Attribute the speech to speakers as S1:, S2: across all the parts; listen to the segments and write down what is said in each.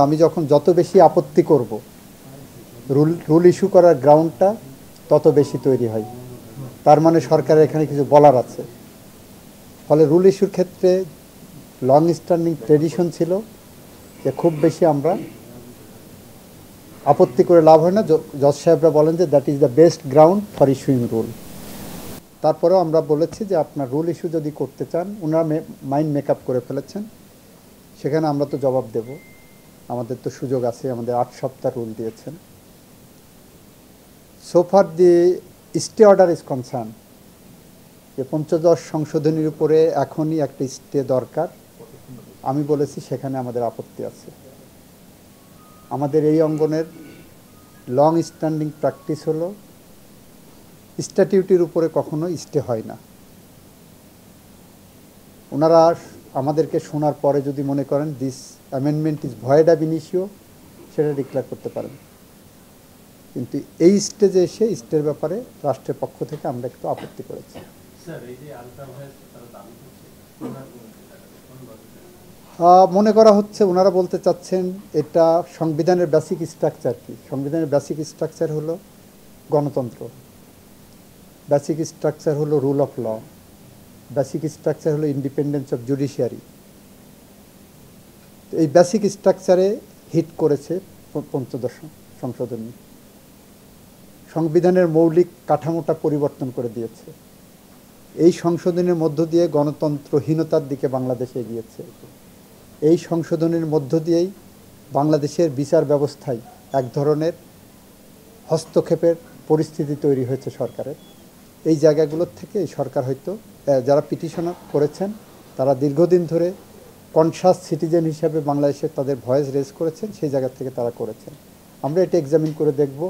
S1: আমি যখন যত বেশি আপত্তি করব রুল ইস্যু করার গ্রাউন্ডটা তত বেশি তৈরি হয়। তার মানে সরকারের এখানে কিছু বলার আছে। ফলে রুল ইস্যুর ক্ষেত্রে লং স্ট্যান্ডিং ট্রেডিশন ছিল যে খুব বেশি আমরা আপত্তি করে লাভ হয় না। জজ সাহেবরা বলেন যে that is the best ground for issuing rule. তারপরেও আমরা বলেছি যে আপনার রুল ইস্যু যদি করতে চান, ওনারা মাইন্ড মেকআপ করে ফেলেছেন, সেখানে আমরা তো জবাব দেব, আমাদের তো সুযোগ আছে, আমাদের 8 সপ্তাহ রুল দিয়েছেন। So far the stay order is concern, যে পঞ্চদশ সংশোধনীর উপরে এখনই একটা স্টে দরকার, আমি বলেছি সেখানে আমাদের আপত্তি আছে। আমাদের এই অঙ্গনের লং স্ট্যান্ডিং প্র্যাকটিস হলো স্ট্যাটিউটির উপরে কখনো স্টে হয় না। ওনারা আমাদেরকে শোনার পরে যদি মনে করেন this amendment is void ab initio, সেটা ডিক্লেয়ার করতে পারেন। কিন্তু এই স্টেজে এসে স্টের ব্যাপারে রাষ্ট্রের পক্ষ থেকে আমরা একটু আপত্তি করেছি। মনে করা হচ্ছে ওনারা বলতে চাচ্ছেন এটা সংবিধানের বেসিক স্ট্রাকচার কি? সংবিধানের বেসিক স্ট্রাকচার হলো গণতন্ত্র, বেসিক স্ট্রাকচার হলো rule of law, basic structure হলো ইন্ডিপেন্ডেন্স অফ জুডিশিয়ারি। এই বেসিক স্ট্রাকচারে হিট করেছে পঞ্চদশ সংশোধনী। সংবিধানের মৌলিক কাঠামোটা পরিবর্তন করে দিয়েছে। এই সংশোধনের মধ্য দিয়ে গণতন্ত্রহীনতার দিকে বাংলাদেশ এগিয়েছে। এই সংশোধনের মধ্য দিয়েই বাংলাদেশের বিচার ব্যবস্থায় এক ধরনের হস্তক্ষেপের পরিস্থিতি তৈরি হয়েছে সরকারের। এই জায়গাগুলোর থেকে এই সরকার হয়তো, যারা পিটিশন করেছেন তারা দীর্ঘদিন ধরে কনসাস সিটিজেন হিসাবে বাংলাদেশে তাদের ভয়েস রেজ করেছেন, সেই জায়গা থেকে তারা করেছেন। আমরা এটা এক্সামিন করে দেখব।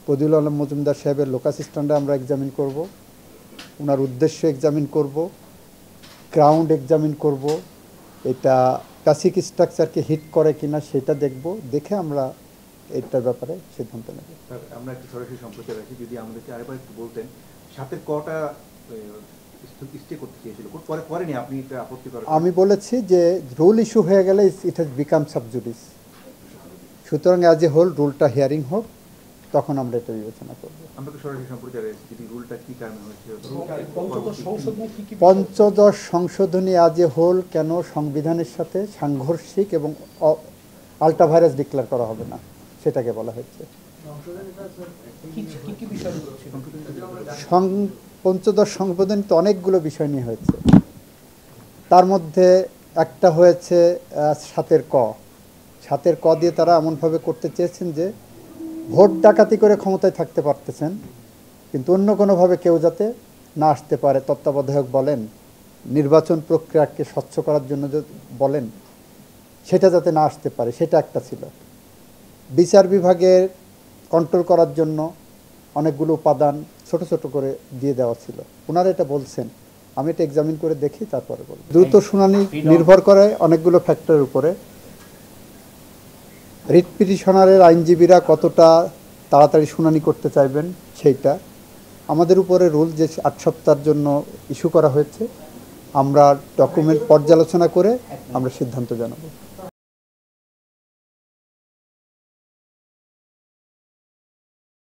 S1: বদিউল আলম মজুমদার সাহেবের লোকাস স্ট্যান্ডে আমরা এক্সামিন করব, ওনার উদ্দেশ্য এক্সামিন করব, গ্রাউন্ড এক্সামিন করব, এটা বেসিক স্ট্রাকচারকে হিট করে কিনা সেটা দেখব, দেখে আমরা এটার ব্যাপারে সিদ্ধান্ত নেব।
S2: আমরা একটু সরাসরি সম্প্রচার আছি, যদি আমাদেরকে আরেকবার একটু বলতেন, সাথের কটা স্টে করতে চেয়েছিল, পরে করেনি, আপনি এটা আপত্তি করেন?
S1: আমি বলেছি যে রুল ইস্যু হয়ে গেলে it has become sub judice, সুতরাং অ্যাজ এ হোল রুলটা হিয়ারিং হোক, তখন আমরা এটা বিবেচনা করব।
S2: আমরা তো সরাসরি সম্প্রচারে আছি, যদি রুলটা কী কারণে হয়েছে,
S1: পঞ্চদশ সংশোধনী অ্যাজ এ হোল কেন সংবিধানের সাথে সাংঘর্ষিক এবং আল্ট্রাভাইরাস ডিক্লেয়ার করা হবে না, সেটাকে বলা হচ্ছে। পঞ্চদশ সংশোধনী তো অনেকগুলো বিষয় নিয়ে হয়েছে, তার মধ্যে একটা হয়েছে 7 ক। 7 ক দিয়ে তারা এমনভাবে করতে চেয়েছেন যে ভোট ডাকাতি করে ক্ষমতায় থাকতে পারতেছেন, কিন্তু অন্য কোনোভাবে কেউ যাতে না আসতে পারে, তত্ত্বাবধায়ক বলেন, নির্বাচন প্রক্রিয়াকে স্বচ্ছ করার জন্য বলেন, সেটা যাতে না আসতে পারে, সেটা একটা ছিল। বিচার বিভাগের কন্ট্রোল করার জন্য অনেকগুলো উপাদান ছোট ছোট করে দিয়ে দেওয়া ছিল। ওনারা এটা বলছেন, আমি এটা এক্সামিন করে দেখি, তারপরে বলব। দ্রুত শুনানি নির্ভর করে অনেকগুলো ফ্যাক্টরের উপরে। রিট পিটিশনারের আইনজীবীরা কতটা তাড়াতাড়ি শুনানি করতে চাইবেন সেইটা। আমাদের উপরে রুল যে 8 সপ্তাহের জন্য ইস্যু করা হয়েছে, আমরা ডকুমেন্ট পর্যালোচনা করে আমরা সিদ্ধান্ত জানাবো।